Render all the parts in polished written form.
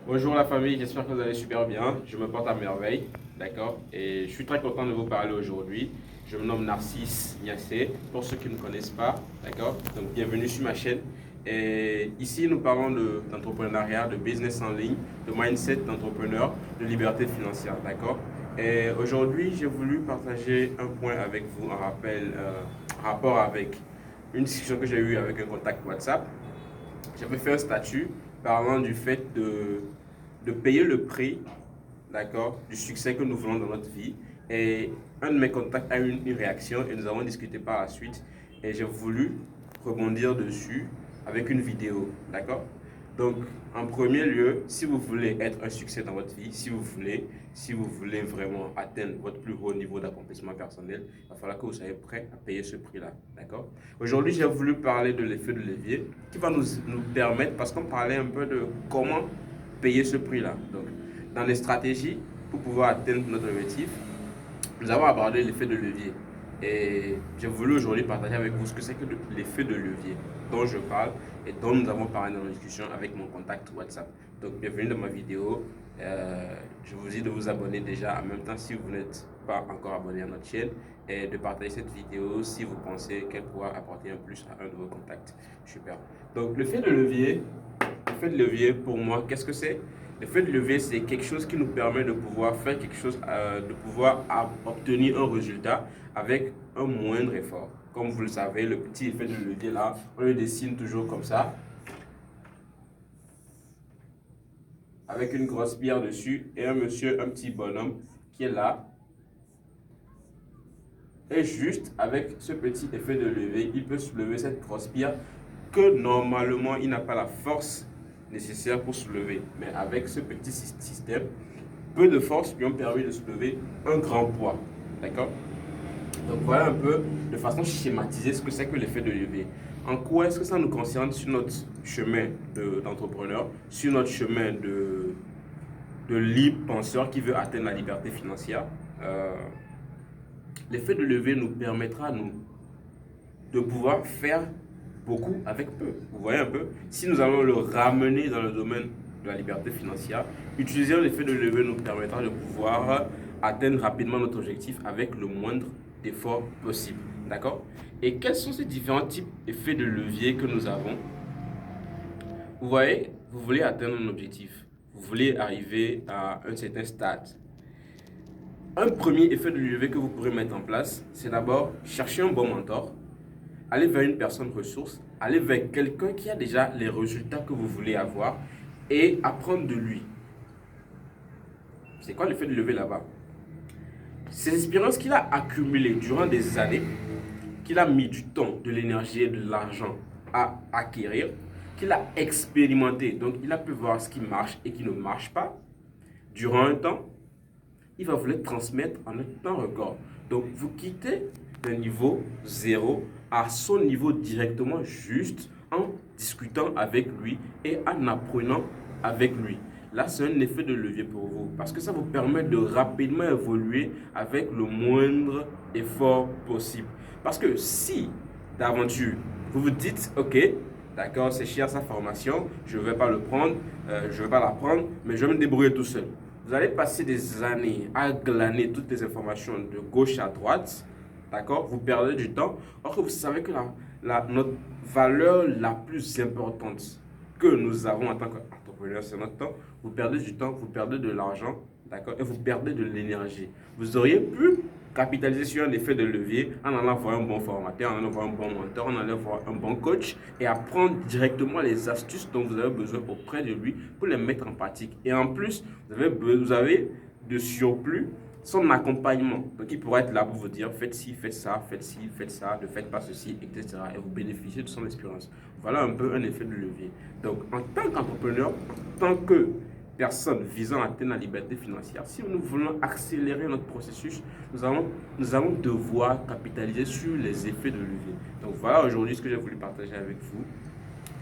Bonjour la famille, j'espère que vous allez super bien. Je me porte à merveille, d'accord? Et je suis très content de vous parler aujourd'hui. Je me nomme Narcisse Niassé, pour ceux qui ne me connaissent pas, d'accord? Donc bienvenue sur ma chaîne. Et ici, nous parlons d'entrepreneuriat, de business en ligne, de mindset d'entrepreneur, de liberté financière, d'accord? Et aujourd'hui, j'ai voulu partager un point avec vous en rapport avec une discussion que j'ai eue avec un contact WhatsApp. J'avais fait un statut parlant du fait de payer le prix, d'accord, du succès que nous voulons dans notre vie. Et un de mes contacts a eu une réaction et nous avons discuté par la suite. Et j'ai voulu rebondir dessus avec une vidéo, d'accord? Donc, en premier lieu, si vous voulez être un succès dans votre vie, si vous voulez vraiment atteindre votre plus haut niveau d'accomplissement personnel, il va falloir que vous soyez prêt à payer ce prix-là, d'accord? Aujourd'hui, j'ai voulu parler de l'effet de levier qui va nous permettre, parce qu'on parlait un peu de comment payer ce prix-là. Donc, dans les stratégies pour pouvoir atteindre notre objectif, nous avons abordé l'effet de levier. Et j'ai voulu aujourd'hui partager avec vous ce que c'est que l'effet de levier dont je parle et dont nous avons parlé dans la discussion avec mon contact WhatsApp. Donc, bienvenue dans ma vidéo. Je vous dis de vous abonner déjà en même temps si vous n'êtes pas encore abonné à notre chaîne et de partager cette vidéo si vous pensez qu'elle pourra apporter un plus à un de vos contacts. Super. Donc, l'effet de levier pour moi, qu'est-ce que c'est? L'effet de levier, c'est quelque chose qui nous permet de pouvoir faire quelque chose, de pouvoir obtenir un résultat avec un moindre effort. Comme vous le savez, le petit effet de levier là, on le dessine toujours comme ça, avec une grosse pierre dessus et un monsieur, un petit bonhomme qui est là. Et juste avec ce petit effet de levier, il peut soulever cette grosse pierre que normalement il n'a pas la force nécessaire pour soulever. Mais avec ce petit système, peu de force lui ont permis de soulever un grand poids. D'accord? Donc voilà un peu de façon schématisée ce que c'est que l'effet de levier. En quoi est-ce que ça nous concerne sur notre chemin d'entrepreneur, sur notre chemin de libre penseur qui veut atteindre la liberté financière? L'effet de levier nous permettra nous, de pouvoir faire beaucoup avec peu. Vous voyez un peu? Si nous allons le ramener dans le domaine de la liberté financière, utiliser l'effet de levier nous permettra de pouvoir atteindre rapidement notre objectif avec le moindre effort possible. D'accord? Et quels sont ces différents types d'effets de levier que nous avons? Vous voyez, vous voulez atteindre un objectif. Vous voulez arriver à un certain stade. Un premier effet de levier que vous pourrez mettre en place, c'est d'abord chercher un bon mentor, aller vers une personne ressource, aller vers quelqu'un qui a déjà les résultats que vous voulez avoir et apprendre de lui. C'est quoi l'effet de levier là-bas? Ces expériences qu'il a accumulées durant des années, qu'il a mis du temps, de l'énergie et de l'argent à acquérir, qu'il a expérimenté, donc il a pu voir ce qui marche et qui ne marche pas durant un temps, il va vous le transmettre en un temps record. Donc vous quittez d'un niveau zéro à son niveau directement juste en discutant avec lui et en apprenant avec lui. Là, c'est un effet de levier pour vous parce que ça vous permet de rapidement évoluer avec le moindre effort possible. Parce que si d'aventure, vous vous dites, ok, d'accord, c'est cher sa formation, je ne vais pas le prendre, je ne vais pas la prendre, mais je vais me débrouiller tout seul. Vous allez passer des années à glaner toutes les informations de gauche à droite, d'accord? Vous perdez du temps, alors que vous savez que notre valeur la plus importante que nous avons en tant qu'entrepreneur, c'est notre temps. Vous perdez du temps, vous perdez de l'argent, d'accord? Et vous perdez de l'énergie. Vous auriez pu capitaliser sur un effet de levier en allant voir un bon formateur, en allant voir un bon mentor, en allant voir un bon coach et apprendre directement les astuces dont vous avez besoin auprès de lui pour les mettre en pratique. Et en plus, vous avez de surplus son accompagnement. Donc, il pourrait être là pour vous dire faites ci, faites ça, faites ci, faites ça, ne faites pas ceci, etc. Et vous bénéficiez de son expérience. Voilà un peu un effet de levier. Donc, en tant qu'entrepreneur, en tant que personne visant à atteindre la liberté financière, si nous voulons accélérer notre processus, nous allons devoir capitaliser sur les effets de levier. Donc, voilà aujourd'hui ce que j'ai voulu partager avec vous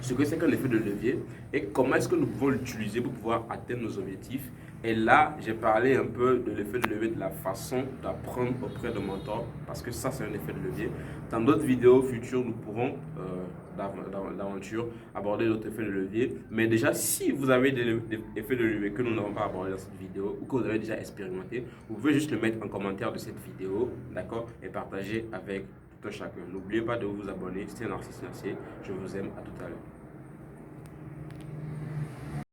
ce que c'est qu'un effet de levier et comment est-ce que nous pouvons l'utiliser pour pouvoir atteindre nos objectifs. Et là, j'ai parlé un peu de l'effet de levier, de la façon d'apprendre auprès de mentors, parce que ça, c'est un effet de levier. Dans d'autres vidéos futures, nous pourrons d'aventure, aborder d'autres effets de levier. Mais déjà, si vous avez des effets de levier que nous n'avons pas abordé dans cette vidéo ou que vous avez déjà expérimenté, vous pouvez juste le mettre en commentaire de cette vidéo, d'accord, et partager avec tout un chacun. N'oubliez pas de vous abonner. C'était Narcisse Nassé. Je vous aime. À tout à l'heure.